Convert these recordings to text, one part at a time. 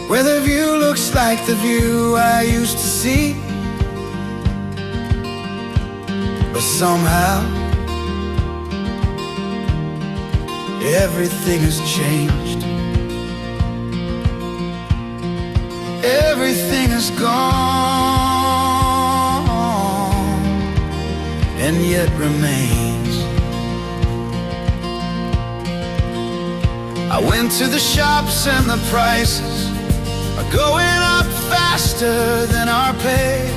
where the view looks like the view I used to see. But somehow everything has changed. Everything is gone, and yet remains. I went to the shops and the prices are going up faster than our pay.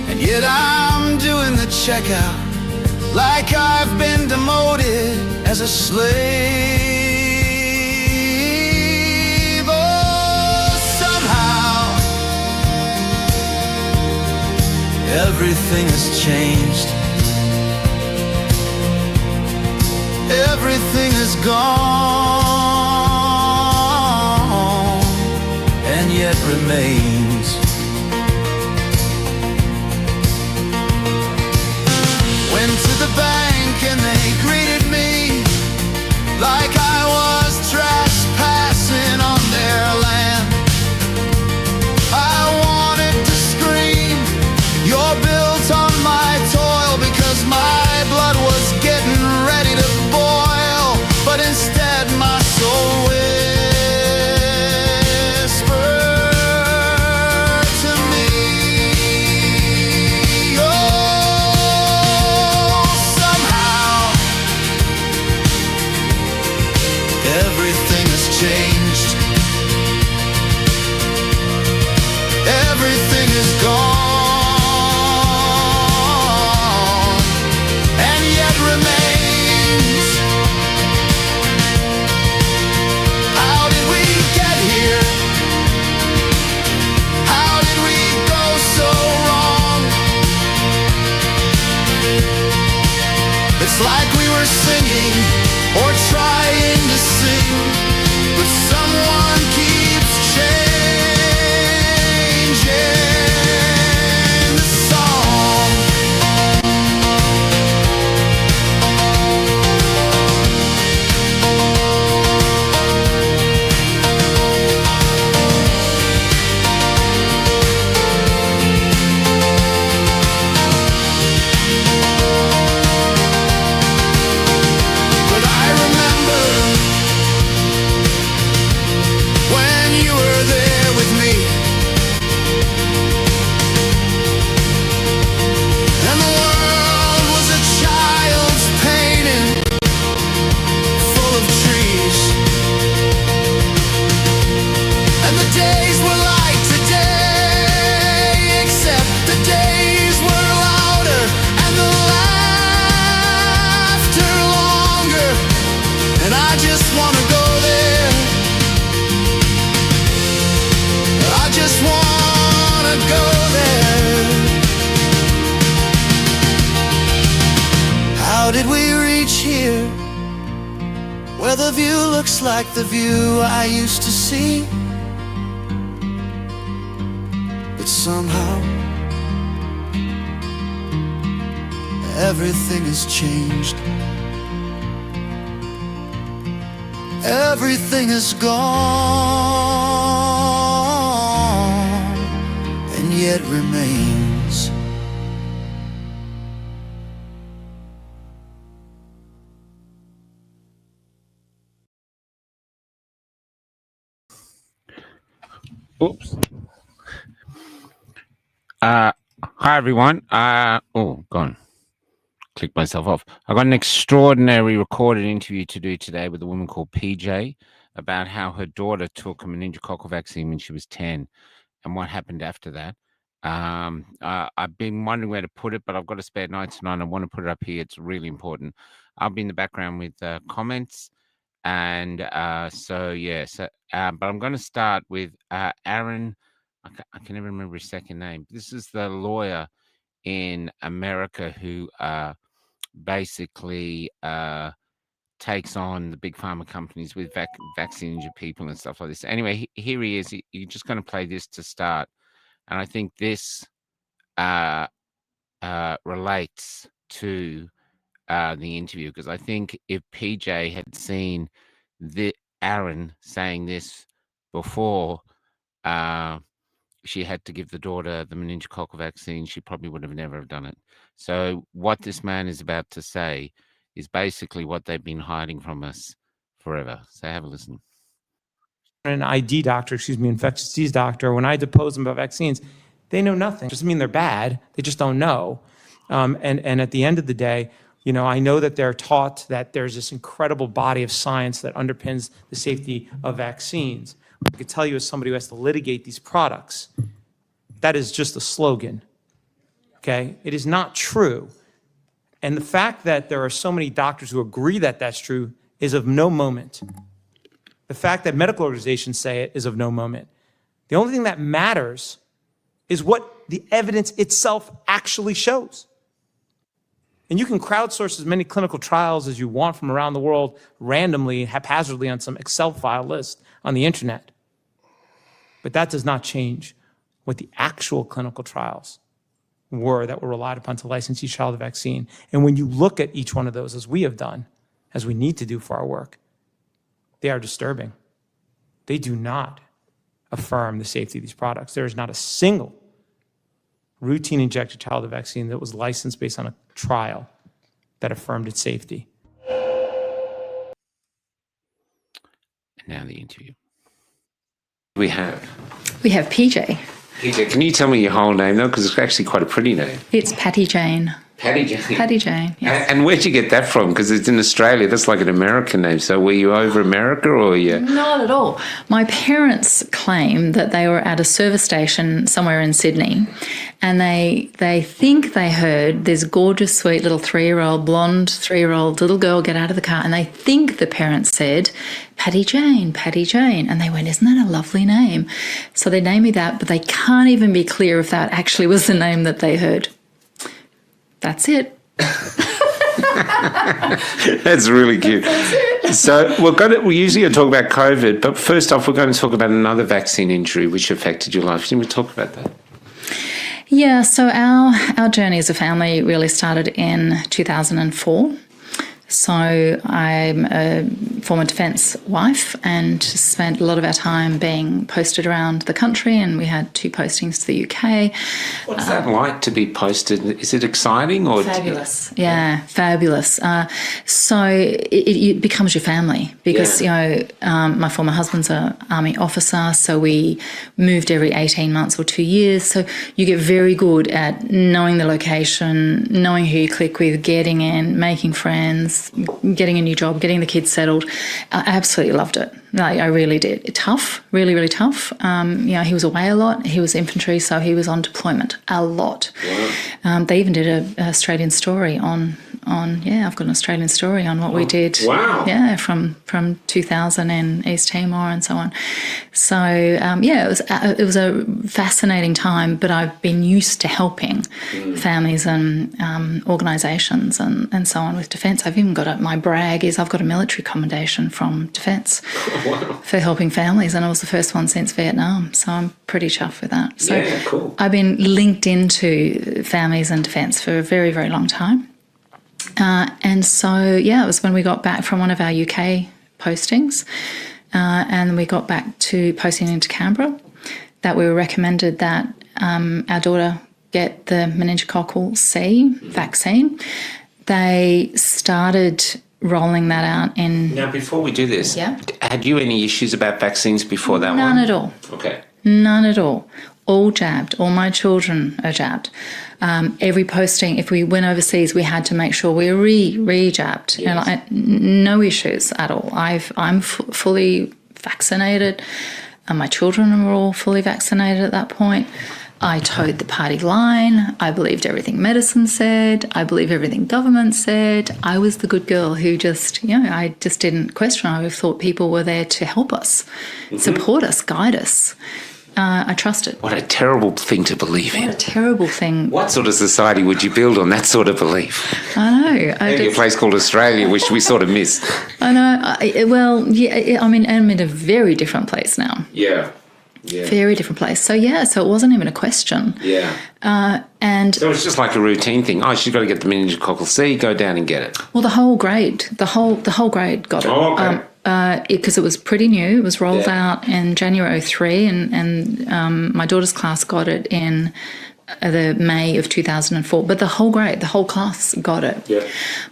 And yet I'm doing the checkout like I've been demoted as a slave. Oh, somehow everything has changed. Everything is gone, and yet remains. Went to the bank and they greeted me like I was trespassing on their land. I wanted to scream, "You're built on my toil," because my blood was getting ready to boil. But instead my soul whispered to me, oh, somehow everything has changed. Everything is gone, and yet remains. How did we get here? How did we go so wrong? It's like we were singing or trying to sing, but someone keeps changing the song. But I remember when you were there with me, and the world was a child's painting full of trees, and the days were like today, except the days were louder and the laughter longer. And I just wanna go there. I just wanna go there. How did we reach here, where the view looks like the view I used to see? But somehow everything has changed. Everything is gone, and yet remains. Oops. Hi everyone. Gone. Click myself off. I got an extraordinary recorded interview to do today with a woman called PJ about how her daughter took a meningococcal vaccine when she was 10 and what happened after that. I've been wondering where to put it, but I've got a spare night tonight. I want to put it up here. It's really important. I'll be in the background with comments. And but I'm going to start with Aaron. I can never remember his second name. This is the lawyer in America who basically takes on the big pharma companies with vaccines your people and stuff like this. Anyway, here he is. You're just going to play this to start. And I think this relates to the interview, because I think if PJ had seen Aaron saying this before she had to give the daughter the meningococcal vaccine, she probably would have never have done it. So what this man is about to say is basically what they've been hiding from us forever. So have a listen. An ID doctor, infectious disease doctor, when I depose them about vaccines, they know nothing. It doesn't mean they're bad. They just don't know. And at the end of the day, I know that they're taught that there's this incredible body of science that underpins the safety of vaccines. I could tell you, as somebody who has to litigate these products, that is just a slogan. Okay? It is not true. And the fact that there are so many doctors who agree that that's true is of no moment. The fact that medical organizations say it is of no moment. The only thing that matters is what the evidence itself actually shows. And you can crowdsource as many clinical trials as you want from around the world randomly, haphazardly on some Excel file list on the internet. But that does not change what the actual clinical trials were that were relied upon to license each child a vaccine. And when you look at each one of those, as we have done, as we need to do for our work, they are disturbing. They do not affirm the safety of these products. There is not a single routine injected child vaccine that was licensed based on a trial that affirmed its safety. And now the interview. We have PJ. PJ, can you tell me your whole name though? Because it's actually quite a pretty name. It's Patty Jane. Patty Jane. Patty Jane, yes. And where'd you get that from? Because it's in Australia. That's like an American name. So were you over America or you? Not at all. My parents claim that they were at a service station somewhere in Sydney, and they think they heard this gorgeous, sweet little blonde 3-year-old little girl get out of the car, and they think the parents said, Patty Jane, Patty Jane. And they went, isn't that a lovely name? So they named me that, but they can't even be clear if that actually was the name that they heard. That's it. That's really cute. So we usually talk about COVID, but first off, we're going to talk about another vaccine injury which affected your life. Can we talk about that? Yeah, so our journey as a family really started in 2004. So I'm a former defence wife and spent a lot of our time being posted around the country, and we had 2 postings to the UK. What's that like to be posted? Is it exciting or fabulous? Yeah, fabulous. So it becomes your family because my former husband's an army officer, so we moved every 18 months or 2 years. So you get very good at knowing the location, knowing who you click with, getting in, making friends, getting a new job, getting the kids settled. I absolutely loved it. I really did. Tough, really, really tough. He was away a lot. He was infantry, so he was on deployment a lot. Wow. They even did an Australian story on I've got an Australian story on what we did. Wow. Yeah, from 2000 in East Timor and so on. So it was a fascinating time. But I've been used to helping families and organisations and so on with defence. I've even got my brag is I've got a military commendation from defence for helping families, and I was the first one since Vietnam. So I'm pretty chuffed with that. So yeah, cool. I've been linked into families and defence for a very, very long time. And so, it was when we got back from one of our UK postings and we got back to posting into Canberra that we were recommended that our daughter get the meningococcal C vaccine. They started rolling that out in... Now, before we do this, had you any issues about vaccines before that one? None at all. Okay. None at all. All jabbed. All my children are jabbed. Every posting, if we went overseas, we had to make sure we were re-jabbed. Yes. No issues at all. I'm fully vaccinated. My children were all fully vaccinated at that point. I towed the party line. I believed everything medicine said. I believed everything government said. I was the good girl who just, I just didn't question. I thought people were there to help us, support us, guide us. I trusted. What a terrible thing to believe in. What a terrible thing. What sort of society would you build on that sort of belief? I know. Maybe a place called Australia, which we sort of miss. I know. I'm in a very different place now. Yeah. Yeah. Very different place. So so it wasn't even a question. Yeah. And so it's just like a routine thing. Oh, she's got to get the meningococcal C. Go down and get it. Well, the whole grade got it. Oh, okay. because it was pretty new. It was rolled out in January 03, and my daughter's class got it in the May of 2004. But the whole class got it. Yeah.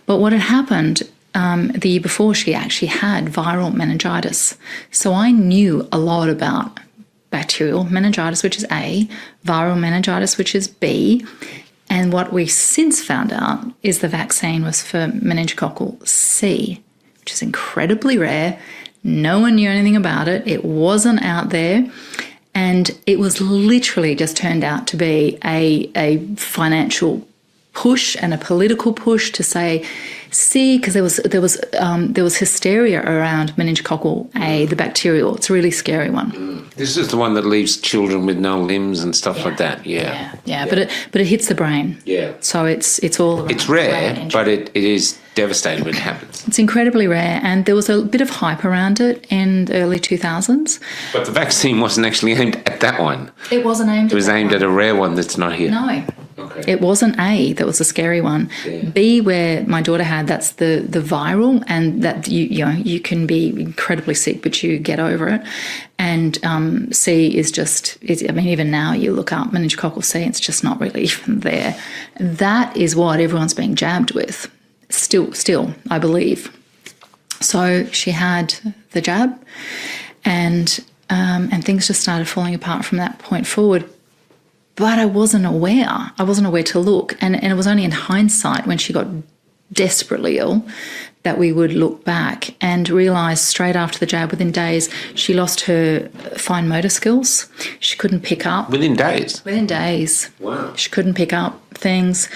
But what had happened the year before, she actually had viral meningitis. So I knew a lot about bacterial meningitis, which is A, viral meningitis, which is B. And what we since found out is the vaccine was for meningococcal C, which is incredibly rare. No one knew anything about it. It wasn't out there. And it was literally just turned out to be a financial push and a political push to say, see, because there was hysteria around meningococcal A, the bacterial. It's a really scary one. This is the one that leaves children with no limbs and stuff like that. Yeah. But it hits the brain. Yeah. So it's all around It's rare, brain injury. but it is devastating when it happens. It's incredibly rare, and there was a bit of hype around it in the early 2000s. But the vaccine wasn't actually aimed at that one. It wasn't aimed. It was aimed at a rare one that's not here. No. Okay. It wasn't A that was the scary one. Yeah. B, where my daughter had, that's the viral, and that you can be incredibly sick, but you get over it. And C is just, even now you look up meningococcal C, it's just not really even there. That is what everyone's being jabbed with, still, I believe. So she had the jab, and things just started falling apart from that point forward. But I wasn't aware. I wasn't aware to look. And it was only in hindsight, when she got desperately ill, that we would look back and realise straight after the jab, within days, she lost her fine motor skills. She couldn't pick up. Within days? Within days. Wow. She couldn't pick up things.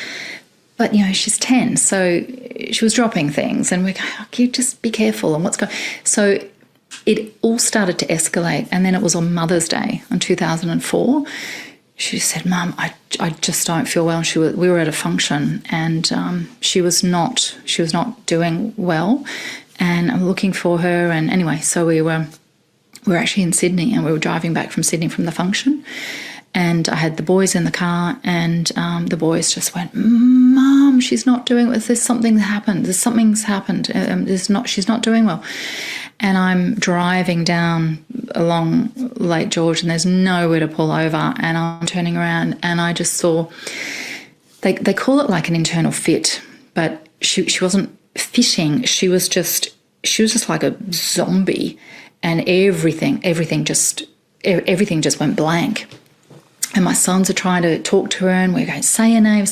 But, she's 10, so she was dropping things. And we're going, you just be careful and what's going on. So it all started to escalate. And then it was on Mother's Day in 2004. She said, Mum, I just don't feel well. And we were at a function, and she was not doing well, and I'm looking for her. And anyway, so we were actually in Sydney, and we were driving back from Sydney from the function, and I had the boys in the car, and the boys just went, Mum, she's not doing well. Something's happened. She's not doing well. And I'm driving down along Lake George, and there's nowhere to pull over, and I'm turning around, and I just saw, they call it like an internal fit, but she wasn't fitting. She was just like a zombie, and everything just went blank. And my sons are trying to talk to her, and we're going, say your name.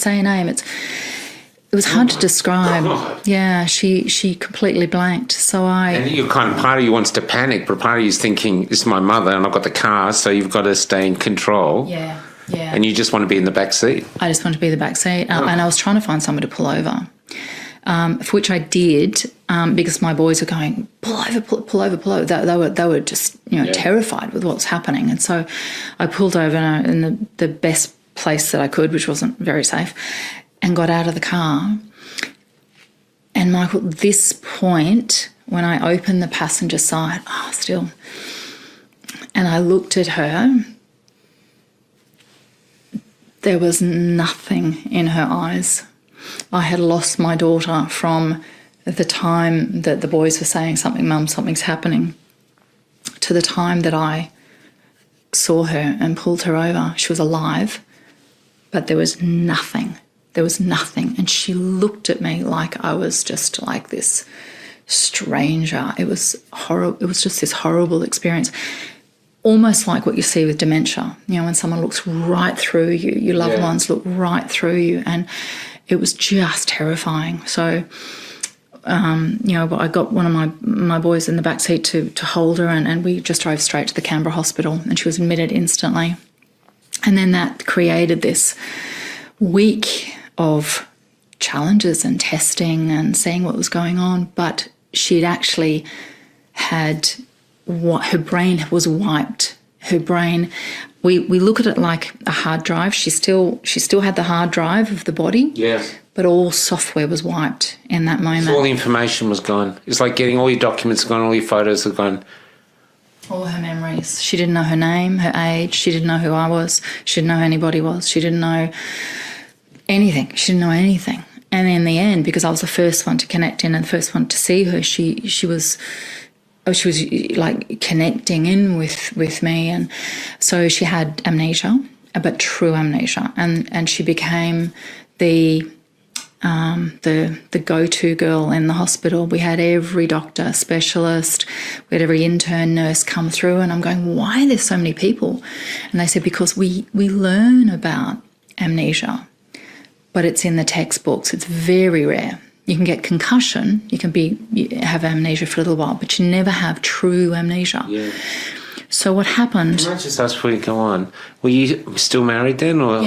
It was hard to describe. God. Yeah, she completely blanked. So And you part of you wants to panic, but part of you is thinking, this is my mother and I've got the car, so you've got to stay in control. Yeah. And you just want to be in the back seat. I just wanted to be in the back seat. And I was trying to find someone to pull over, for which I did, because my boys were going, pull over. They were just, terrified with what's happening. And so I pulled over in the best place that I could, which wasn't very safe, and got out of the car. And Michael, at this point, when I opened the passenger side, and I looked at her, there was nothing in her eyes. I had lost my daughter from the time that the boys were saying something, Mum, something's happening, to the time that I saw her and pulled her over. She was alive, but there was nothing. There was nothing. And she looked at me like I was just like this stranger. It was horrible. It was just this horrible experience. Almost like what you see with dementia, when someone looks right through you, your loved ones look right through you. And it was just terrifying. So, I got one of my boys in the back seat to hold her, and we just drove straight to the Canberra hospital, and she was admitted instantly. And then that created this week of challenges and testing and seeing what was going on. But she'd actually had her brain was wiped. Her brain, we look at it like a hard drive. She still had the hard drive of the body. Yes. But all software was wiped in that moment. So all the information was gone. It's like getting all your documents gone, all your photos are gone. All her memories. She didn't know her name, her age. She didn't know who I was. She didn't know who anybody was. She didn't know anything. She didn't know anything. And in the end, because I was the first one to connect in and the first one to see her, she was she was like connecting in with me, and so she had amnesia, but true amnesia, and she became the go-to girl in the hospital. We had every doctor, specialist, we had every intern, nurse come through, and I'm going, why are there so many people? And they said, because we learn about amnesia, but it's in the textbooks. It's very rare. You can get concussion, you have amnesia for a little while, but you never have true amnesia. Yeah. So what happened? Can I just ask before you go on? Were you still married then, or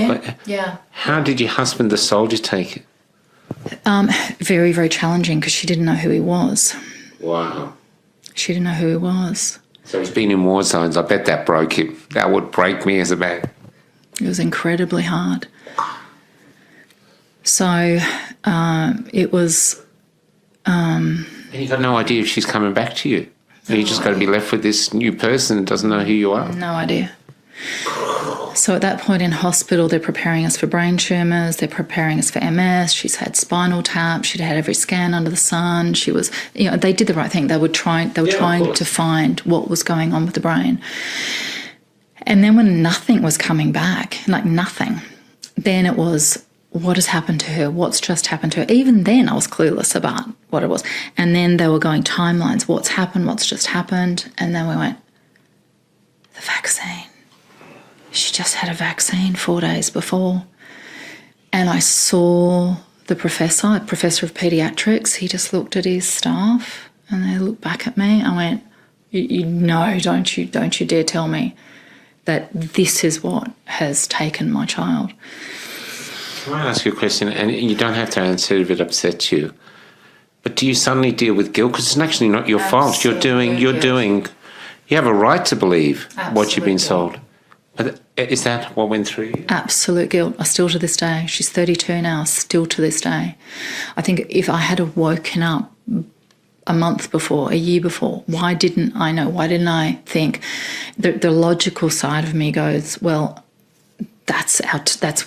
Yeah. how did your husband, the soldier, take it? Very, very challenging, because she didn't know who he was. Wow. She didn't know who he was. So he's been in war zones. I bet that broke him. That would break me as a man. It was incredibly hard. So it was. And you got no idea if she's coming back to you. And you just got to be left with this new person that doesn't know who you are. No idea. So at that point in hospital, they're preparing us for brain tumours, they're preparing us for MS, she's had spinal tap, she'd had every scan under the sun, she was, they did the right thing. They were trying to find what was going on with the brain. And then when nothing was coming back, like nothing, then it was, what has happened to her? What's just happened to her? Even then I was clueless about what it was. And then they were going timelines, what's happened, what's just happened. And then we went, the vaccine. She just had a vaccine 4 days before. And I saw the professor of paediatrics, he just looked at his staff and they looked back at me. I went, no, don't you dare tell me that this is what has taken my child. Can I ask you a question? And you don't have to answer if it upsets you. But do you suddenly deal with guilt? Because it's actually not your fault. You have a right to believe what you've been sold. But is that what went through you? Absolute guilt. I still to this day. She's 32 now, still to this day. I think if I had woken up a month before, a year before, why didn't I know? Why didn't I think? The logical side of me goes, well, that's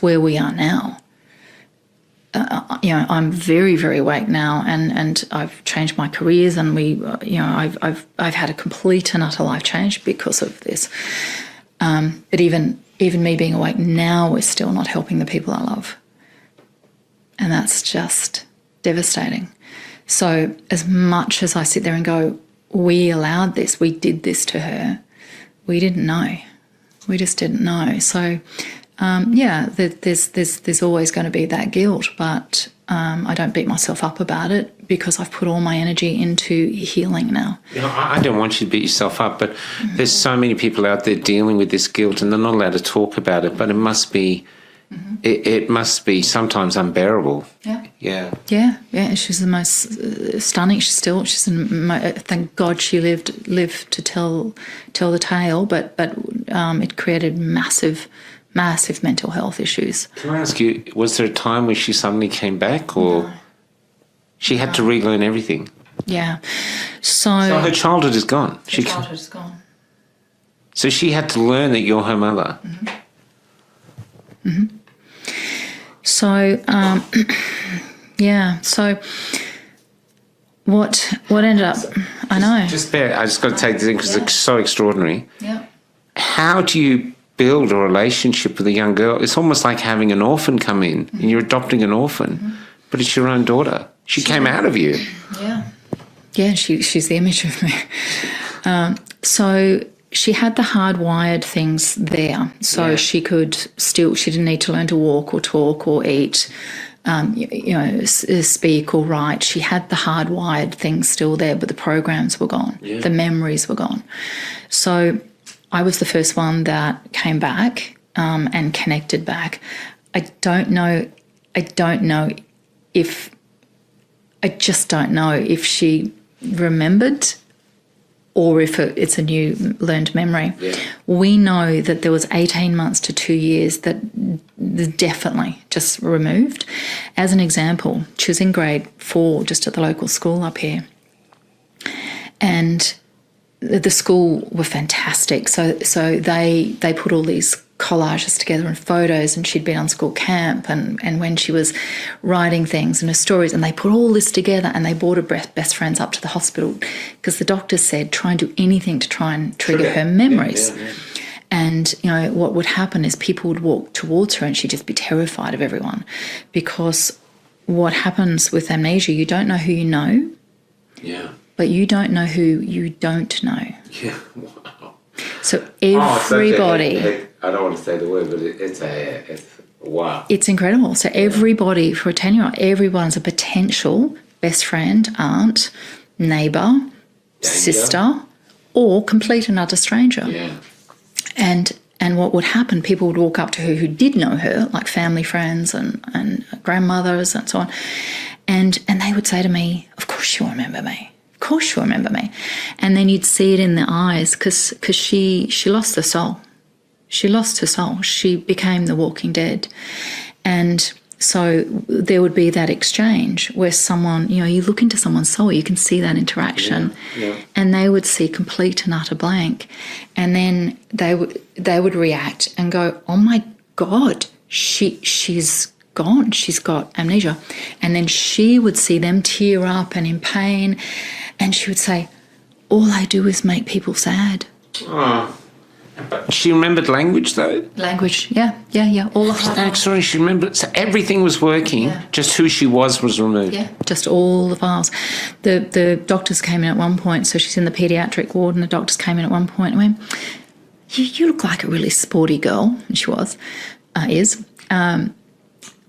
where we are now. I'm very, very awake now, and I've changed my careers, and I've had a complete and utter life change because of this. But even me being awake now, we're still not helping the people I love, and that's just devastating. So as much as I sit there and go, we allowed this, we did this to her, we didn't know. We just didn't know. So. There's always going to be that guilt, but I don't beat myself up about it because I've put all my energy into healing now. I don't want you to beat yourself up, but there's so many people out there dealing with this guilt and they're not allowed to talk about it, but it must be, it must be sometimes unbearable. Yeah. She's the most stunning. Thank God she lived to tell the tale, but it created massive mental health issues. Can I ask you, was there a time where she suddenly came back, or she had to relearn everything? Yeah. So her childhood is gone. Her childhood is gone. So she had to learn that you're her mother. So, So what ended up? I know. I just got to take this in because it's so extraordinary. Yeah. How do you build a relationship with a young girl? It's almost like having an orphan come in and you're adopting an orphan, but it's your own daughter. She came out of you. Yeah, she's the image of me. So she had the hardwired things there. So she didn't need to learn to walk or talk or eat, speak or write. She had the hardwired things still there, but the programs were gone. Yeah. The memories were gone. So I was the first one that came back and connected back. I just don't know if she remembered or if it's a new learned memory. Yeah. We know that there was 18 months to 2 years that definitely just removed. As an example, she was in grade 4 just at the local school up here. And the school were fantastic. So they put all these collages together and photos, and she'd been on school camp and when she was writing things and her stories, and they put all this together and they brought her best friends up to the hospital because the doctors said try and do anything to try and trigger her memories. Yeah. And, what would happen is people would walk towards her and she'd just be terrified of everyone, because what happens with amnesia, you don't know who you know, but you don't know who you don't know. Yeah, wow. So everybody... I don't want to say the word, but it's wow. It's incredible. So everybody, for a 10-year-old, everyone's a potential best friend, aunt, neighbour, sister, or complete and utter stranger. Yeah. And what would happen, people would walk up to her who did know her, like family friends and grandmothers and so on, and they would say to me, of course you remember me. Of course you remember me. And then you'd see it in their eyes because she lost her soul. She lost her soul. She became the walking dead. And so there would be that exchange where someone, you look into someone's soul, you can see that interaction, and they would see complete and utter blank. And then they would react and go, oh my God, she's gone. She's got amnesia. And then she would see them tear up and in pain, and she would say, all I do is make people sad. Oh. But she remembered language, though? Language, yeah. All of that. Excellent. She remembered. So everything was working, just who she was removed. Yeah, just all the files. The doctors came in at one point, so she's in the paediatric ward, and the doctors came in at one point and went, you look like a really sporty girl. And she is.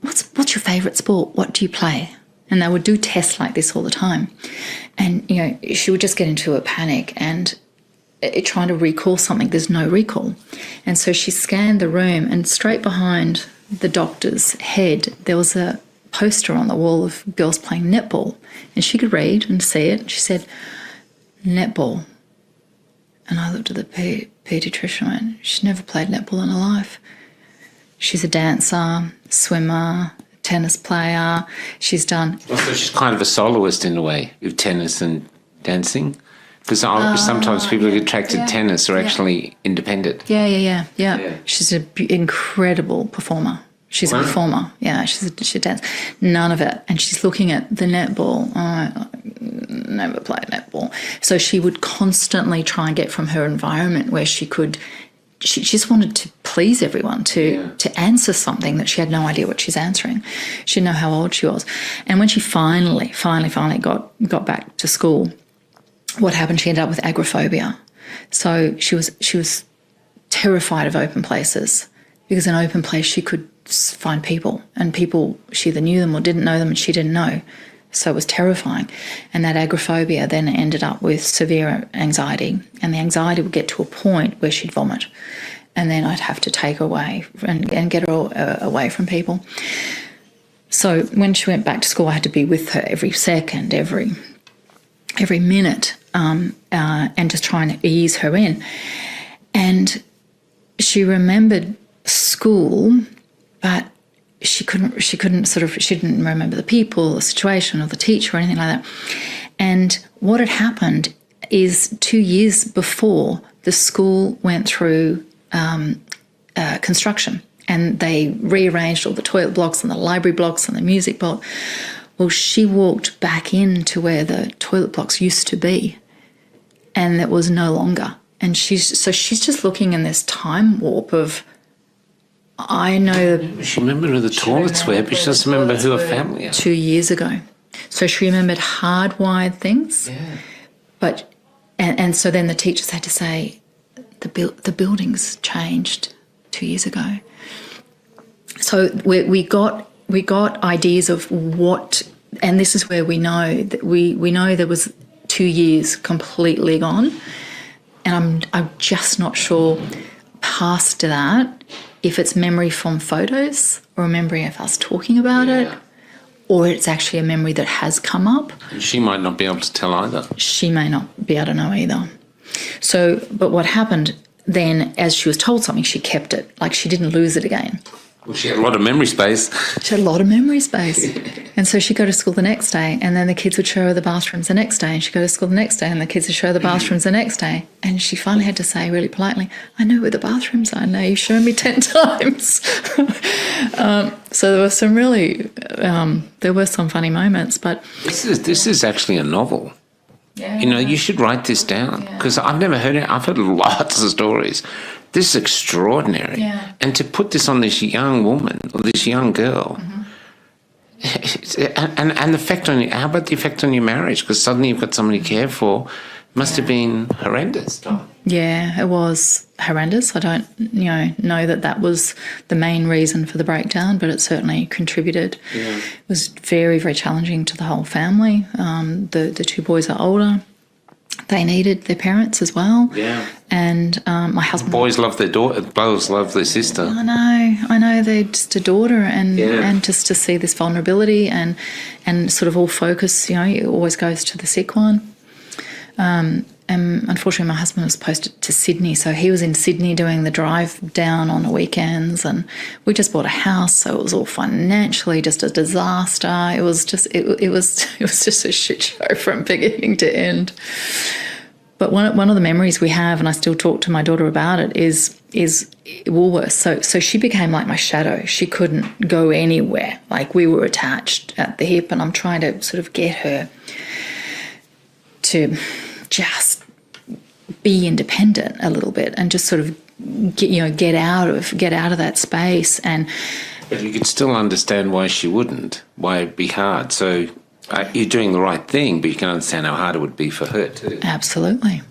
What's your favourite sport? What do you play? And they would do tests like this all the time. And, she would just get into a panic and trying to recall something. There's no recall. And so she scanned the room, and straight behind the doctor's head there was a poster on the wall of girls playing netball, and she could read and see it. She said, netball. And I looked at the paediatrician and went, she's never played netball in her life. She's a dancer, swimmer, tennis player. She's done... So she's kind of a soloist in a way, with tennis and dancing? Because sometimes people who get attracted to tennis are actually independent. Yeah. She's an incredible performer. She's a performer. Yeah, she dances. None of it. And she's looking at the netball. I never played netball. So she would constantly try and get from her environment where she just wanted to please everyone, to answer something that she had no idea what she's answering. She didn't know how old she was. And when she finally got back to school, what happened, she ended up with agoraphobia. So she was terrified of open places, because in an open place she could find people, and people, she either knew them or didn't know them, and she didn't know. So it was terrifying. And that agoraphobia then ended up with severe anxiety, and the anxiety would get to a point where she'd vomit, and then I'd have to take her away and get her away from people. So when she went back to school, I had to be with her every second, every minute, and just trying to ease her in. And she remembered school, but she didn't remember the people, the situation, or the teacher, or anything like that. And what had happened is 2 years before, the school went through construction, and they rearranged all the toilet blocks and the library blocks and the music block. Well, she walked back into where the toilet blocks used to be, and it was no longer. And she's just looking in this time warp of, I know... She remembered who the toilets were, but she doesn't remember who her family are. 2 years ago. So she remembered hardwired things. Yeah. But, and so then the teachers had to say, the building's changed 2 years ago. So we got ideas of what, and this is where we know that we know there was 2 years completely gone, and I'm just not sure past that if it's memory from photos or a memory of us talking about it, or it's actually a memory that has come up. And she might not be able to tell either. She may not be able to know either. So, but what happened then, as she was told something, she kept it, like she didn't lose it again. Well, she had a lot of memory space. She had a lot of memory space. And so she'd go to school the next day, and then the kids would show her the bathrooms the next day, and she'd go to school the next day, and the kids would show her the bathrooms the next day. And she finally had to say really politely, I know where the bathrooms are now, you've shown me 10 times. So there were some really, there were some funny moments, but... This is actually a novel. Yeah. You know, you should write this down, because I've never heard it. I've heard lots of stories. This is extraordinary. Yeah. And to put this on this young woman or this young girl, and the effect on you, how about the effect on your marriage? Because suddenly you've got somebody to care for. Must have been horrendous. Yeah, it was horrendous. I don't, know that that was the main reason for the breakdown, but it certainly contributed. Yeah. It was very, very challenging to the whole family. The two boys are older. They needed their parents as well. Yeah. And my husband... Boys love their daughter, girls love their sister. I know. They're just a daughter, and just to see this vulnerability and sort of all focus, it always goes to the sick one. And unfortunately, my husband was posted to Sydney, so he was in Sydney doing the drive down on the weekends, and we just bought a house, so it was all financially just a disaster. It was just it was just a shit show from beginning to end. But one of the memories we have, and I still talk to my daughter about it, is Woolworths. So she became like my shadow. She couldn't go anywhere. Like, we were attached at the hip, and I'm trying to sort of get her to just be independent a little bit and just sort of get out of that space. And but you could still understand why she wouldn't, why it'd be hard. So you're doing the right thing, but you can understand how hard it would be for her too. Absolutely.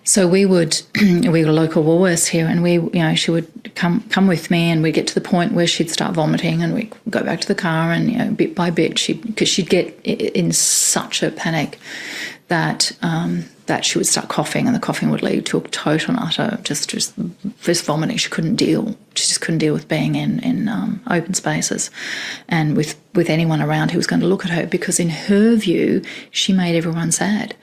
So we were local Woolworths here, and she would come with me, and we'd get to the point where she'd start vomiting, and we'd go back to the car, and bit by bit, because she'd get in such a panic that she would start coughing, and the coughing would lead to a total and utter just vomiting. She just couldn't deal with being in open spaces, and with anyone around who was going to look at her, because in her view, she made everyone sad.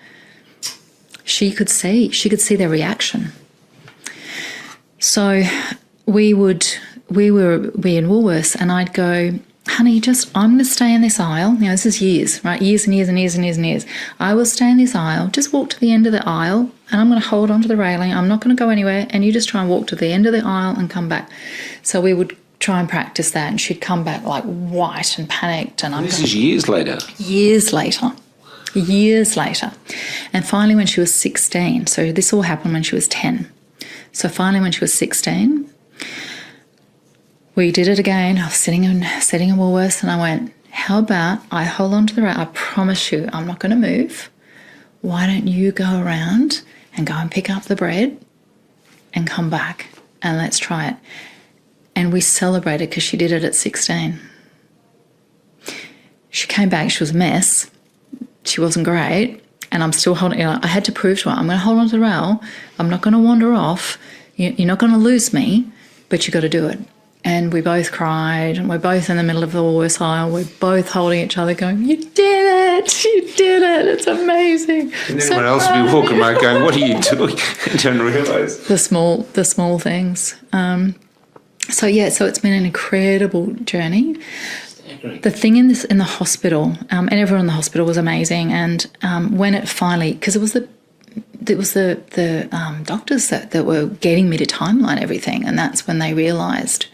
She could see their reaction. So we were in Woolworths, and I'd go, honey, I'm going to stay in this aisle. This is years, right? Years and years and years and years and years. I will stay in this aisle. Just walk to the end of the aisle, and I'm going to hold onto the railing. I'm not going to go anywhere, and you just try and walk to the end of the aisle and come back. So we would try and practice that, and she'd come back like white and panicked. And This is years later. Years later. And finally when she was 16, so this all happened when she was 10. So finally when she was 16, we did it again. I was sitting in Woolworths, and I went, how about I hold on to the rail? I promise you I'm not going to move. Why don't you go around and go and pick up the bread and come back, and let's try it. And we celebrated because she did it at 16. She came back, she was a mess. She wasn't great, and I'm still holding. I had to prove to her, I'm going to hold on to the rail. I'm not going to wander off. You're not going to lose me, but you got to do it. And we both cried, and we're both in the middle of the Woolworths aisle. We're both holding each other, going, "You did it! You did it! It's amazing!" And everyone else would be walking around, going, "What are you doing?" And don't realise the small things. So it's been an incredible journey. The thing in the hospital, and everyone in the hospital was amazing. And when it finally, because it was the doctors that were getting me to timeline everything, and that's when they realised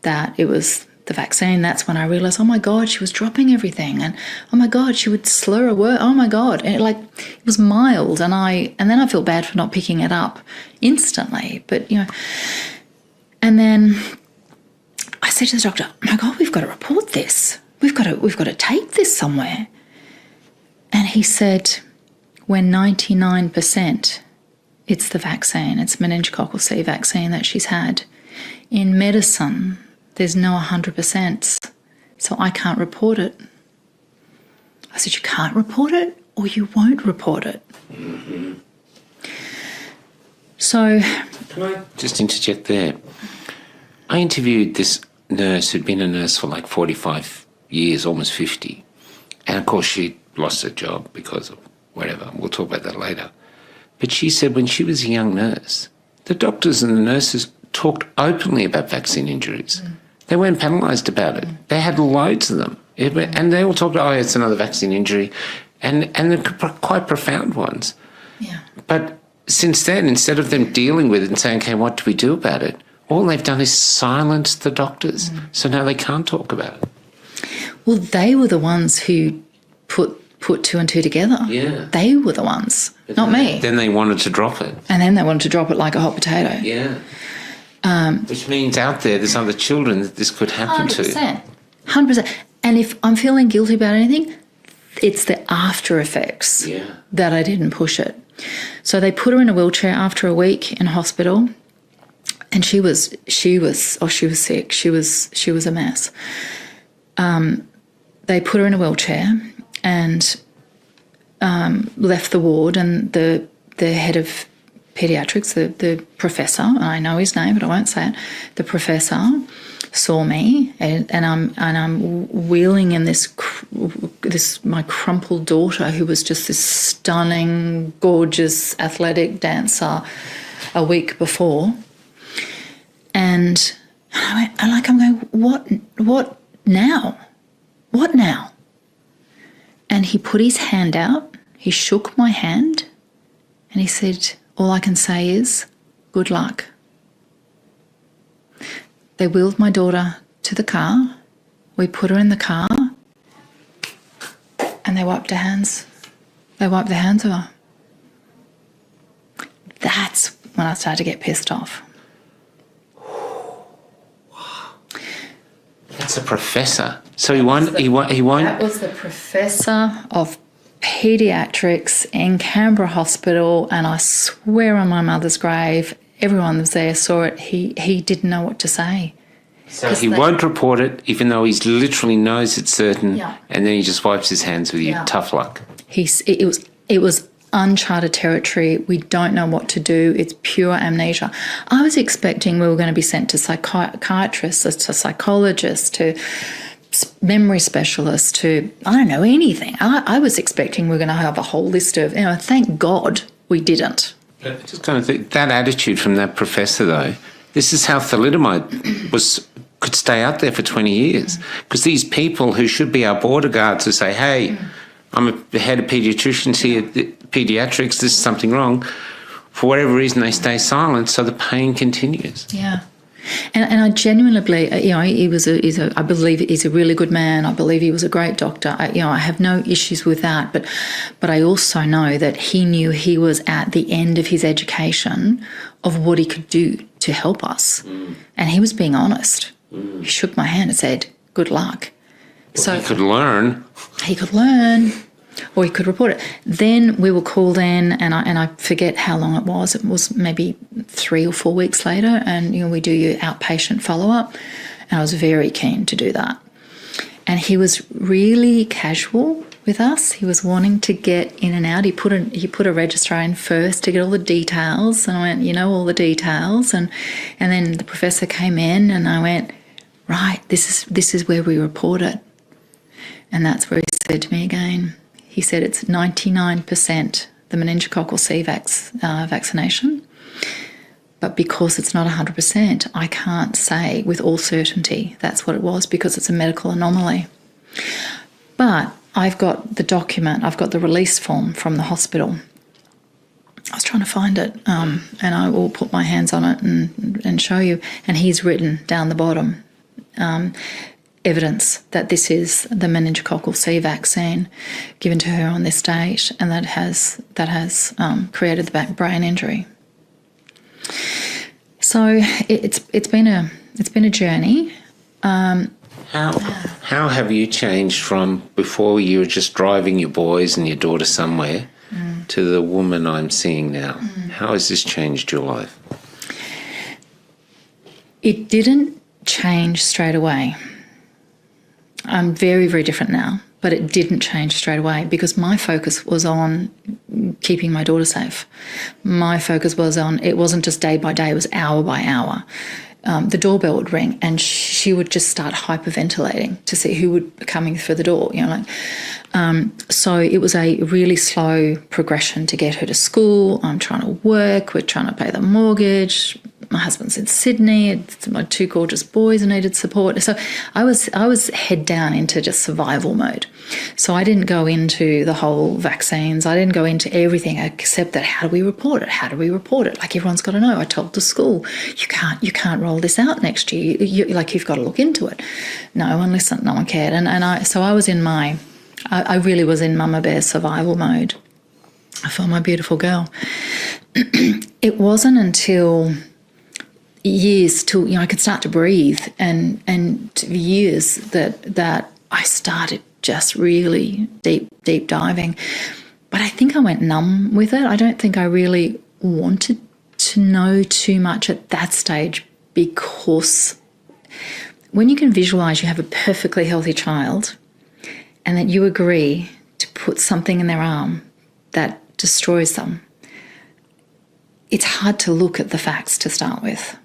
that it was the vaccine. That's when I realised, oh my God, she was dropping everything, and oh my God, she would slur a word. Oh my God, and it was mild, and then I felt bad for not picking it up instantly, but and then I said to the doctor, oh my God, we've got to report this. We've got to tape this somewhere. And he said, we're 99%. It's the vaccine. It's meningococcal C vaccine that she's had. In medicine, there's no 100%, so I can't report it. I said, you can't report it, or you won't report it. Mm-hmm. So... Can I just interject there? I interviewed this nurse who'd been a nurse for like 45 years, almost 50. And of course she lost her job because of whatever. We'll talk about that later. But she said when she was a young nurse, the doctors and the nurses talked openly about vaccine injuries. They weren't penalised about it. They had loads of them. And they all talked about, it's another vaccine injury. And they're quite profound ones. Yeah. But since then, instead of them dealing with it and saying, okay, what do we do about it? All they've done is silence the doctors. So now they can't talk about it. Well, they were the ones who put two and two together. Yeah. They were the ones, not me. Then they wanted to drop it. And then they wanted to drop it like a hot potato. Yeah. Which means out there's other children that this could happen 100%. 100%. And if I'm feeling guilty about anything, it's the after effects that I didn't push it. So they put her in a wheelchair after a week in hospital, and she was sick. She was a mess. They put her in a wheelchair and left the ward, and the head of paediatrics, the professor, and I know his name, but I won't say it. The professor saw me, and I'm wheeling in this my crumpled daughter, who was just this stunning, gorgeous, athletic dancer a week before, and I'm going, what now? What now? And he put his hand out. He shook my hand, and he said, all I can say is, good luck. They wheeled my daughter to the car. We put her in the car, and they wiped their hands. They wiped their hands of her. That's when I started to get pissed off. That's a professor. So he won't. That was the professor of paediatrics in Canberra Hospital, and I swear on my mother's grave, everyone was there, saw it. He didn't know what to say. So he won't report it, even though he literally knows it's certain, Yeah. and then he just wipes his hands with you. Yeah. Tough luck. It was uncharted territory. We don't know what to do. It's pure amnesia. I was expecting we were going to be sent to psychiatrists, to psychologists, to memory specialists, to, I don't know, anything. I was expecting we were going to have a whole list of, thank God we didn't. I just kind of think that attitude from that professor, though, this is how thalidomide could stay out there for 20 years. Because these people who should be our border guards who say, hey, I'm a head of paediatricians here, paediatrics, this is something wrong. For whatever reason, they stay silent, so the pain continues. Yeah. And I genuinely believe, I believe he's a really good man. I believe he was a great doctor. I have no issues with that. But I also know that he knew he was at the end of his education of what he could do to help us. And he was being honest. He shook my hand and said, good luck. So he could learn. He could learn, or he could report it. Then we were called in, and I forget how long it was. It was maybe 3 or 4 weeks later, and we do your outpatient follow-up, and I was very keen to do that. And he was really casual with us. He was wanting to get in and out. He put a registrar in first to get all the details, and I went, all the details, and then the professor came in, and I went, right, this is where we report it. And that's where he said to me again, he said it's 99% the meningococcal C vaccination, but because it's not 100%, I can't say with all certainty that's what it was, because it's a medical anomaly. But I've got the document, I've got the release form from the hospital. I was trying to find it, and I will put my hands on it and show you. And he's written down the bottom, evidence that this is the meningococcal C vaccine given to her on this date, and that has created the back brain injury. So it's been a journey. How have you changed from before you were just driving your boys and your daughter somewhere to the woman I'm seeing now? How has this changed your life? It didn't change straight away. I'm very, very different now, but it didn't change straight away because my focus was on keeping my daughter safe. My focus was on, it wasn't just day by day, it was hour by hour. The doorbell would ring and she would just start hyperventilating to see who would be coming through the door, so it was a really slow progression to get her to school. I'm trying to work, we're trying to pay the mortgage, my husband's in Sydney. It's my 2 gorgeous boys needed support. So I was head down into just survival mode. So I didn't go into the whole vaccines. I didn't go into everything except that how do we report it? How do we report it? Like everyone's got to know. I told the school, you can't roll this out next year. You've got to look into it. No one listened. No one cared. So I was I really was in Mama Bear survival mode for my beautiful girl. It wasn't until years till I could start to breathe, and years that I started just really deep diving. But I think I went numb with it. I don't think I really wanted to know too much at that stage, because when you can visualize you have a perfectly healthy child and that you agree to put something in their arm that destroys them, it's hard to look at the facts to start with.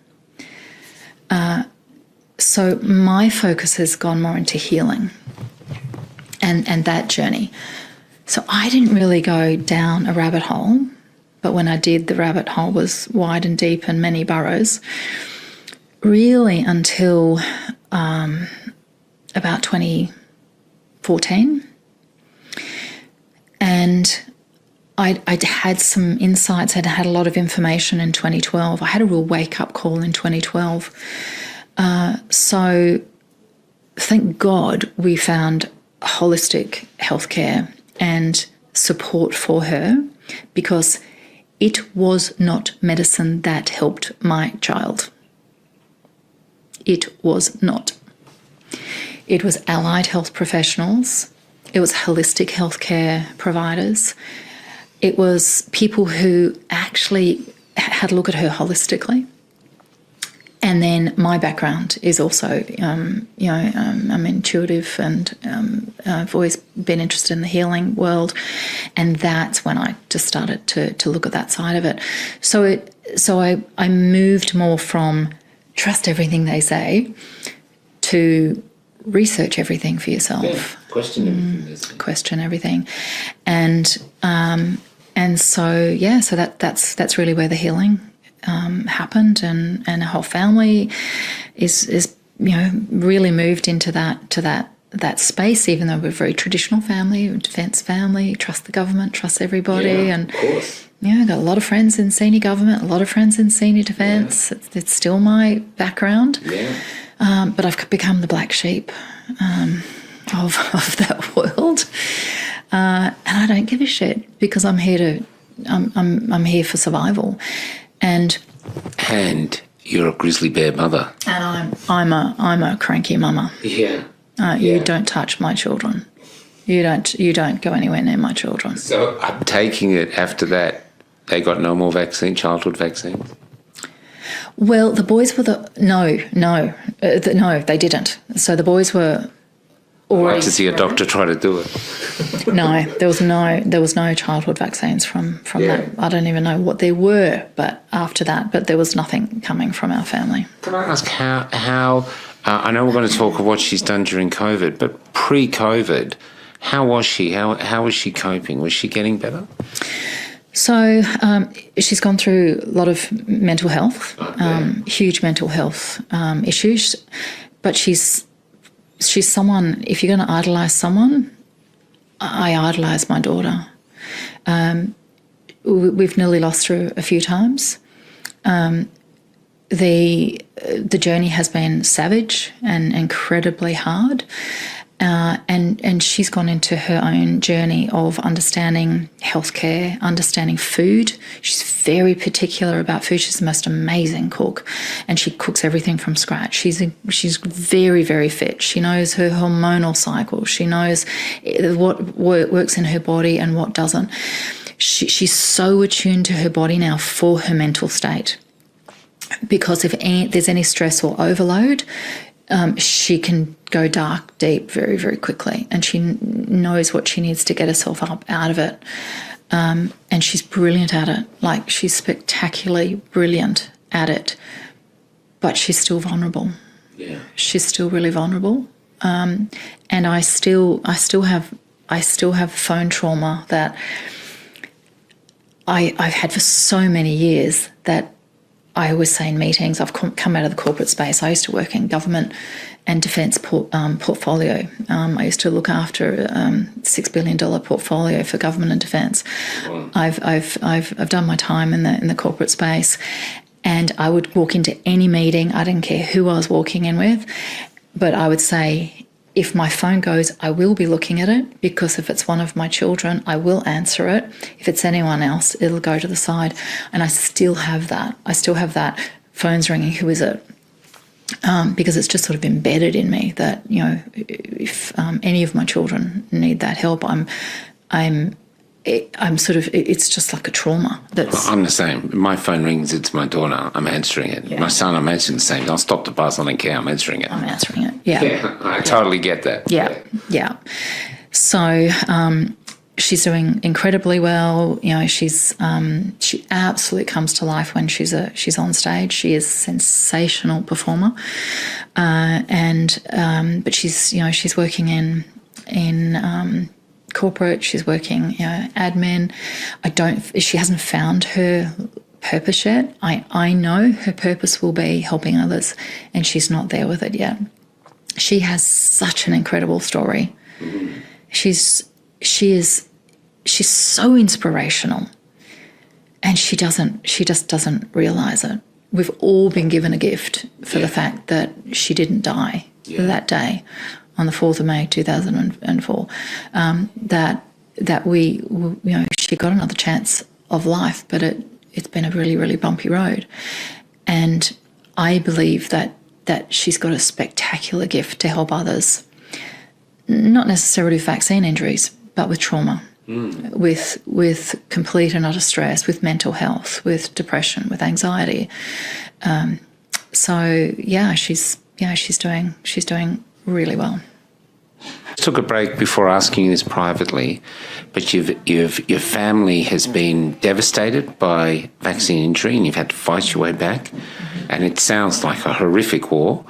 So my focus has gone more into healing and that journey. So I didn't really go down a rabbit hole, but when I did, the rabbit hole was wide and deep and many burrows, really until about 2014. And I'd had some insights, I'd had a lot of information in 2012. I had a real wake-up call in 2012. So thank God we found holistic healthcare and support for her, because it was not medicine that helped my child. It was not. It was allied health professionals. It was holistic healthcare providers. It was people who actually had a look at her holistically. And then my background is also, I'm intuitive, and I've always been interested in the healing world. And that's when I just started to look at that side of it. So I moved more from trust everything they say to research everything for yourself. Yeah, question everything. Question everything. And so that's really where the healing happened, and our whole family is really moved into that space, even though we're a very traditional family, a defence family, trust the government, trust everybody. Yeah, and of course. I've got a lot of friends in senior government, a lot of friends in senior defence. Yeah. It's still my background. Yeah. But I've become the black sheep of that world, and I don't give a shit, because I'm here for survival, and you're a grizzly bear mother, and I'm a cranky mama. Yeah. You don't touch my children. You don't go anywhere near my children. So I'm taking it after that they got no more childhood vaccines. Well, the boys were no, they didn't. So the boys were already. I'd like to see a doctor try to do it. No, there was no childhood vaccines from that. I don't even know what there were, but after that, but there was nothing coming from our family. Can I ask how? I know we're going to talk of what she's done during COVID, but pre-COVID, how was she? How was she coping? Was she getting better? So she's gone through a lot of mental health, huge mental health issues, but she's someone, if you're going to idolise someone, I idolise my daughter. We've nearly lost her a few times. The journey has been savage and incredibly hard. And she's gone into her own journey of understanding healthcare, understanding food. She's very particular about food. She's the most amazing cook, and she cooks everything from scratch. She's very, very fit. She knows her hormonal cycle. She knows what works in her body and what doesn't. She's so attuned to her body now for her mental state, because if there's any stress or overload, she can go dark, deep very, very quickly, and she knows what she needs to get herself up out of it. And she's brilliant at it. Like, she's spectacularly brilliant at it, but she's still vulnerable. Yeah. She's still really vulnerable. And I still have phone trauma that I've had for so many years, that I always say in meetings, I've come out of the corporate space. I used to work in government and defence portfolio. I used to look after a $6 billion portfolio for government and defence. Wow. I've done my time in the corporate space, and I would walk into any meeting. I didn't care who I was walking in with, but I would say, if my phone goes, I will be looking at it, because if it's one of my children, I will answer it. If it's anyone else, it'll go to the side. And I still have that. Phone's ringing, who is it? Because it's just sort of embedded in me that, if any of my children need that help, it's just like a trauma. I'm the same. My phone rings, it's my daughter, I'm answering it. Yeah. My son, I'm answering the same. I'll stop the bus, I don't care, I'm answering it. Yeah, I totally get that. Yeah. So she's doing incredibly well. She absolutely comes to life when she's on stage. She is a sensational performer, but she's working in corporate. She's working admin. She hasn't found her purpose yet. I know her purpose will be helping others, and she's not there with it yet. She has such an incredible story. She's so inspirational, and she just doesn't realize it. We've all been given a gift for the fact that she didn't die that day on the 4th of May 2004, that she got another chance of life, but it's been a really, really bumpy road. And I believe that she's got a spectacular gift to help others, not necessarily with vaccine injuries, but with trauma, with complete and utter stress, with mental health, with depression, with anxiety. She's doing really well. I took a break before asking you this privately, but your family has been devastated by vaccine injury, and you've had to fight your way back. And it sounds like a horrific war.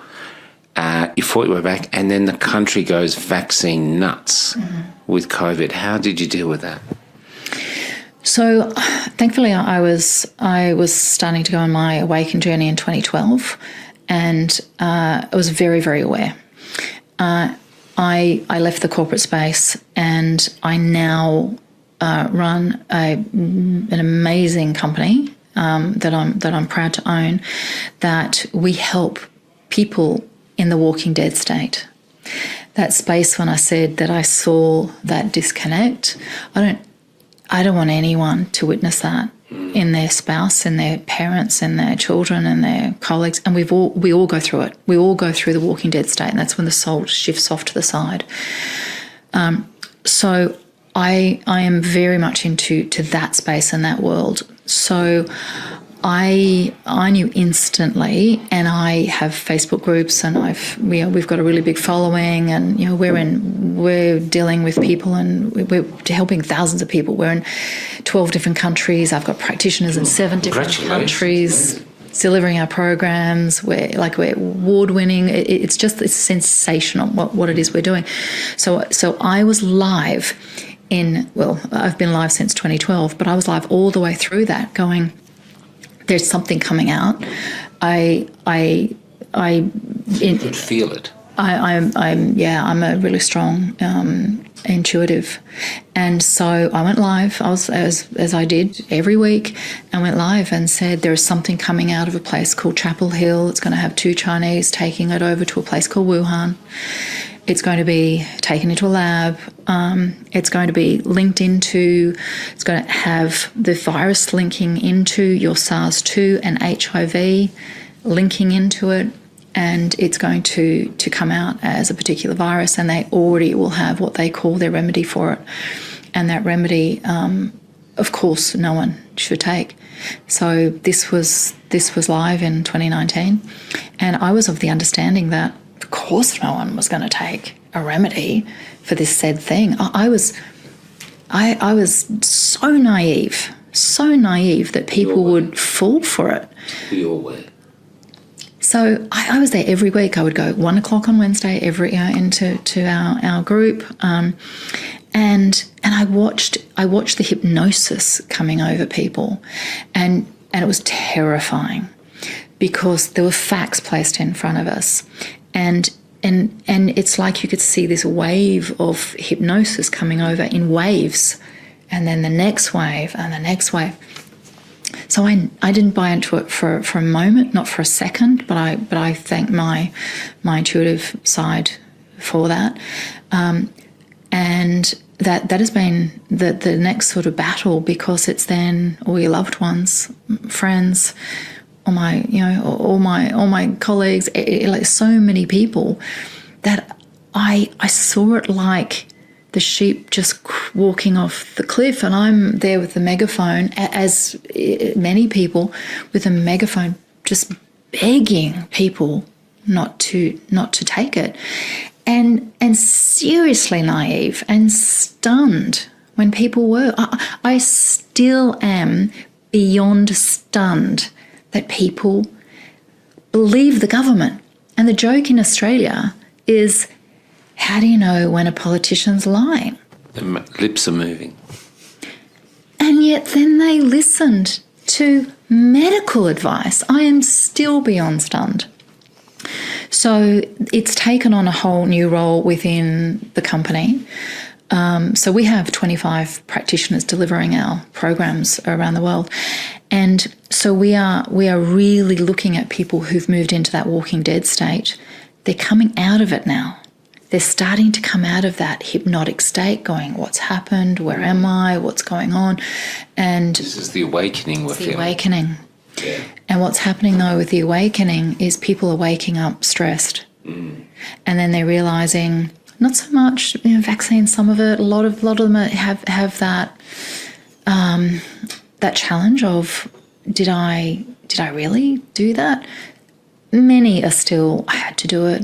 You fought your way back, and then the country goes vaccine nuts with COVID. How did you deal with that? So, thankfully, I was starting to go on my awaken journey in 2012, and I was very, very aware. I left the corporate space, and I now run an amazing company that I'm proud to own, that we help people in the Walking Dead state. That space when I said that I saw that disconnect, I don't want anyone to witness that in their spouse, in their parents, in their children, and their colleagues. And we all go through it. We all go through the Walking Dead state, and that's when the soul shifts off to the side. So I am very much into that space and that world. So I knew instantly, and I have Facebook groups, and we've got a really big following, and we're dealing with people, and we're helping thousands of people. We're in 12 different countries. I've got practitioners in 7 different countries delivering our programs. We're award-winning. It's sensational what it is we're doing. So I was live I've been live since 2012, but I was live all the way through that, going, there's something coming out. You could feel it. I'm a really strong intuitive, and so I went live. I was as I did every week, and went live and said there is something coming out of a place called Chapel Hill. It's going to have 2 Chinese taking it over to a place called Wuhan. It's going to be taken into a lab. It's going to be linked into, it's going to have the virus linking into your SARS-2 and HIV, linking into it, and it's going to come out as a particular virus, and they already will have what they call their remedy for it. And that remedy, of course, no one should take. So this was live in 2019, and I was of the understanding that of course no one was going to take a remedy for this said thing. I was so naive that people would fall for it. We all were. So I was there every week. I would go 1 o'clock on Wednesday into our group, and I watched the hypnosis coming over people, and it was terrifying. because there were facts placed in front of us. And it's like you could see this wave of hypnosis coming over in waves, and then the next wave and the next wave. So I didn't buy into it for a moment, not for a second, but I thank my intuitive side for that. And that has been the next sort of battle, because it's then all your loved ones, friends, all my colleagues, like so many people, that I saw it like the sheep just walking off the cliff, and I'm there with the megaphone, as many people with a megaphone, just begging people not to take it, and seriously naive and stunned when people were. I still am beyond stunned that people believe the government. And the joke in Australia is, how do you know when a politician's lying? The lips are moving. And yet then they listened to medical advice. I am still beyond stunned. So it's taken on a whole new role within the company. So we have 25 practitioners delivering our programs around the world. And so we are really looking at people who've moved into that Walking Dead state. They're coming out of it now. They're starting to come out of that hypnotic state, going, what's happened? Where am I? What's going on? And this is the awakening we're feeling. The awakening. Yeah. And what's happening, though, with the awakening is people are waking up stressed. And then they're realising, not so much vaccines, some of it, a lot of them have that that challenge of, did I really do that? Many are still, I had to do it.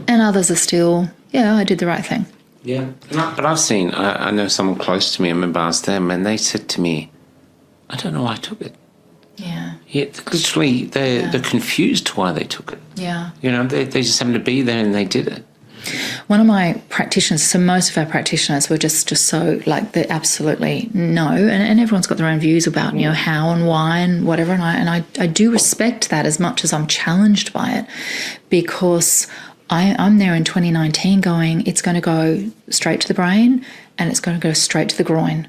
And others are still, yeah, I did the right thing. Yeah. But I've seen, I know someone close to me, I remember I asked them, and they said to me, I don't know why I took it. Yeah. Yeah, literally, they're confused why they took it. Yeah. They just happened to be there and they did it. One of my practitioners, so most of our practitioners were just so like, they absolutely no, and everyone's got their own views about how and why and whatever, and I do respect that as much as I'm challenged by it, because I'm there in 2019 going, it's going to go straight to the brain and it's going to go straight to the groin,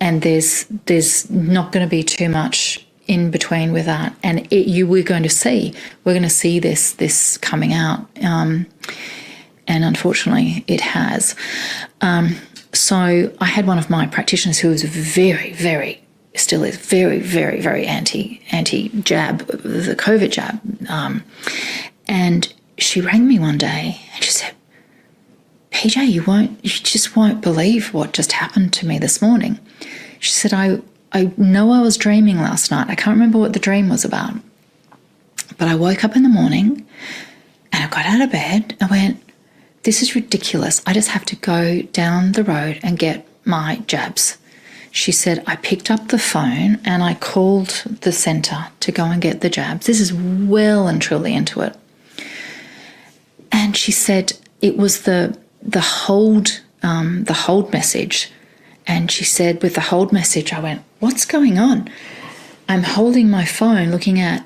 and there's not going to be too much in between with that, and we're going to see this coming out. And unfortunately, it has. So I had one of my practitioners who was still is very, very, very anti-jab, the COVID jab. And she rang me one day and she said, PJ, you just won't believe what just happened to me this morning. She said, I know I was dreaming last night. I can't remember what the dream was about. But I woke up in the morning and I got out of bed. I went, this is ridiculous. I just have to go down the road and get my jabs. She said, I picked up the phone and I called the centre to go and get the jabs. This is well and truly into it. And she said it was the hold message. And she said, with the hold message, I went, what's going on? I'm holding my phone looking at,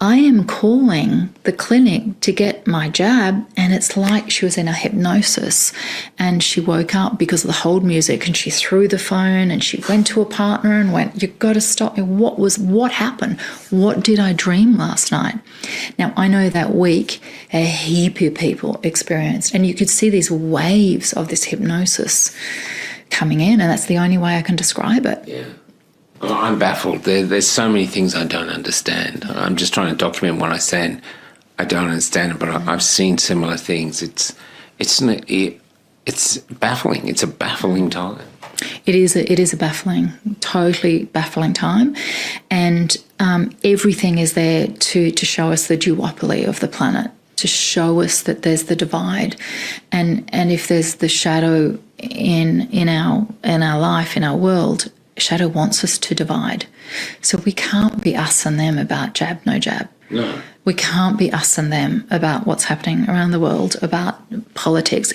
I am calling the clinic to get my jab, and it's like she was in a hypnosis, and she woke up because of the hold music, and she threw the phone and she went to a partner and went, you've got to stop me. What happened? What did I dream last night? Now, I know that week a heap of people experienced, and you could see these waves of this hypnosis coming in, and that's the only way I can describe it. Yeah. Well, I'm baffled. There's so many things I don't understand. I'm just trying to document what I said. I don't understand it, but I've seen similar things. It's baffling. It's a baffling time. It is a baffling, totally baffling time, and everything is there to show us the duopoly of the planet, to show us that there's the divide, and if there's the shadow in our life, in our world. Shadow wants us to divide. So we can't be us and them about jab, no jab. No. We can't be us and them about what's happening around the world, about politics.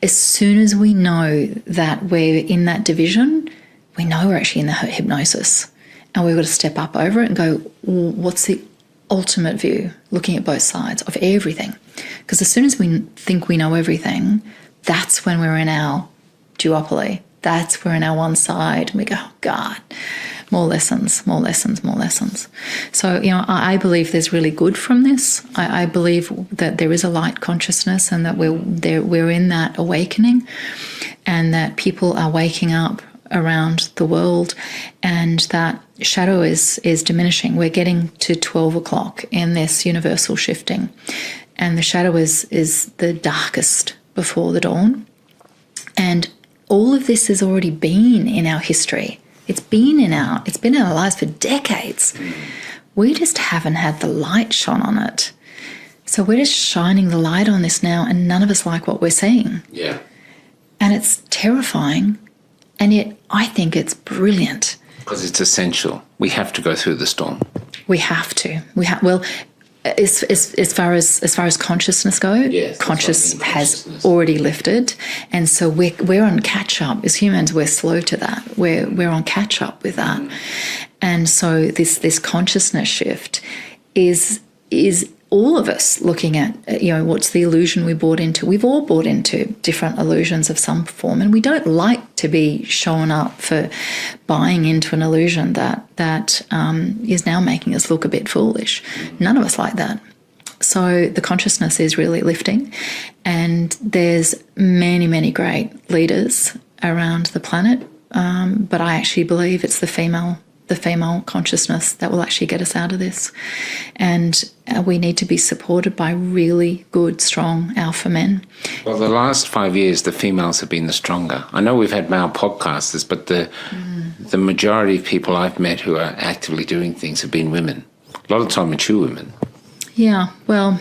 As soon as we know that we're in that division, we know we're actually in the hypnosis. and we've got to step up over it and go, what's the ultimate view, looking at both sides of everything? Because as soon as we think we know everything, that's when we're in our duopoly. That's where in our one side we go, oh God, more lessons, more lessons, more lessons. So, I believe there's really good from this. I believe that there is a light consciousness, and that we're in that awakening, and that people are waking up around the world, and that shadow is diminishing. We're getting to 12 o'clock in this universal shifting, and the shadow is the darkest before the dawn. And all of this has already been in our history. It's been in our lives for decades. We just haven't had the light shone on it. So we're just shining the light on this now, and none of us like what we're seeing. Yeah. And it's terrifying, and yet I think it's brilliant. Because it's essential. We have to go through the storm. We have to. Well, as far as consciousness goes, Yes, consciousness has already lifted, and so we're on catch up as humans. We're slow to that. We're on catch up with that, and so this consciousness shift is all of us looking at what's the illusion we bought into. We've all bought into different illusions of some form, and we don't like to be shown up for buying into an illusion that is now making us look a bit foolish. None of us like that. So the consciousness is really lifting, and there's many, many great leaders around the planet, but I actually believe it's the female consciousness that will actually get us out of this. And we need to be supported by really good, strong alpha men. Well, the last 5 years, the females have been the stronger. I know we've had male podcasters, but the majority of people I've met who are actively doing things have been women. A lot of time mature women. Yeah, well,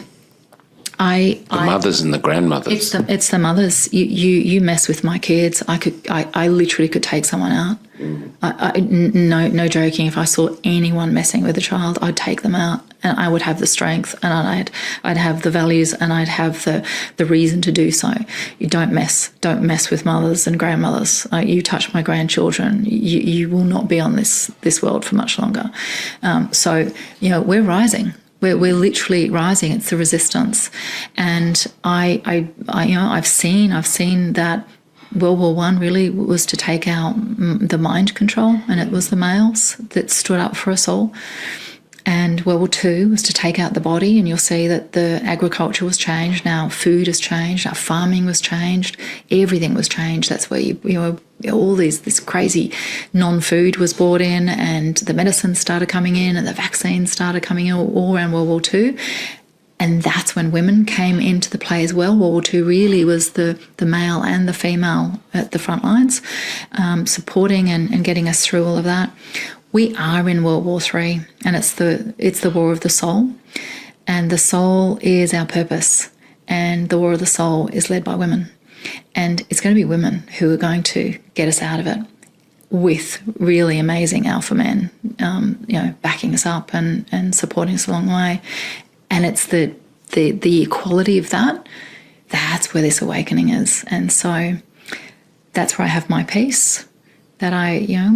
the mothers and the grandmothers. It's the mothers. You mess with my kids. I literally could take someone out. No joking. If I saw anyone messing with a child, I'd take them out, and I would have the strength, and I'd have the values, and I'd have the reason to do so. You don't mess with mothers and grandmothers. You touch my grandchildren, you will not be on this world for much longer. So we're rising. We're literally rising. It's the resistance, and I've seen that World War I really was to take out the mind control, and it was the males that stood up for us all. And World War II was to take out the body, and you'll see that the agriculture was changed. Now food has changed, our farming was changed, everything was changed. That's where all this crazy non-food was brought in, and the medicines started coming in, and the vaccines started coming in all around World War II. And that's when women came into the play as well. World War II really was the male and the female at the front lines, supporting and getting us through all of that. We are in World War III, and it's the war of the soul, and the soul is our purpose, and the war of the soul is led by women, and it's going to be women who are going to get us out of it, with really amazing alpha men, backing us up and supporting us along the way. And it's the equality of that. That's where this awakening is, and so that's where I have my peace. That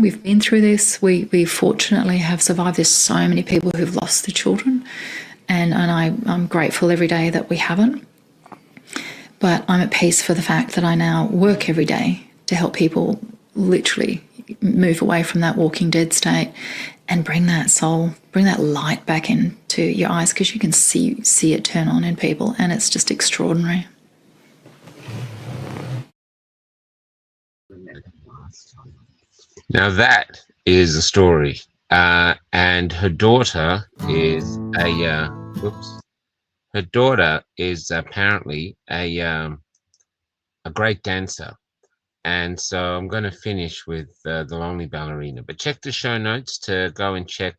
we've been through this. We fortunately have survived. There's so many people who've lost their children, and I'm grateful every day that we haven't. But I'm at peace for the fact that I now work every day to help people literally move away from that walking dead state and bring that soul, bring that light back into your eyes, because you can see it turn on in people, and it's just extraordinary. Now that is a story, and her daughter is her daughter is apparently a great dancer, and so I'm going to finish with the Lonely Ballerina. But check the show notes to go and check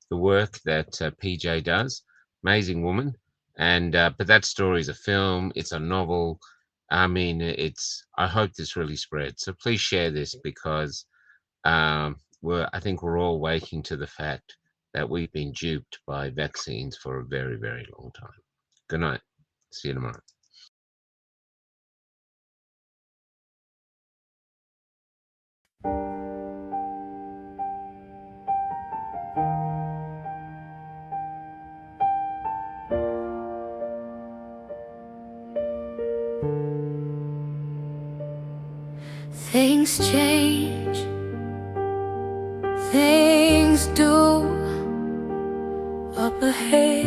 the work that PJ does. Amazing woman, and but that story is a film. It's a novel. I mean, I hope this really spreads. So please share this, because I think we're all waking to the fact that we've been duped by vaccines for a very, very long time. Good night. See you tomorrow. Things change, things do up ahead.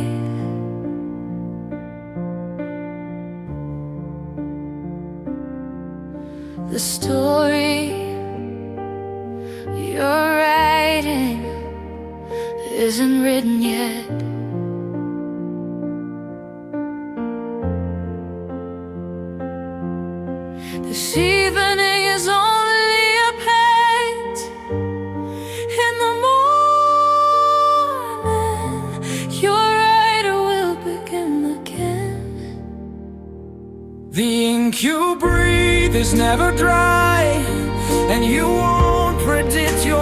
The story you're writing isn't written yet. This evening is only a page in the morning. Your writer will begin again. The ink you breathe is never dry, and you won't predict your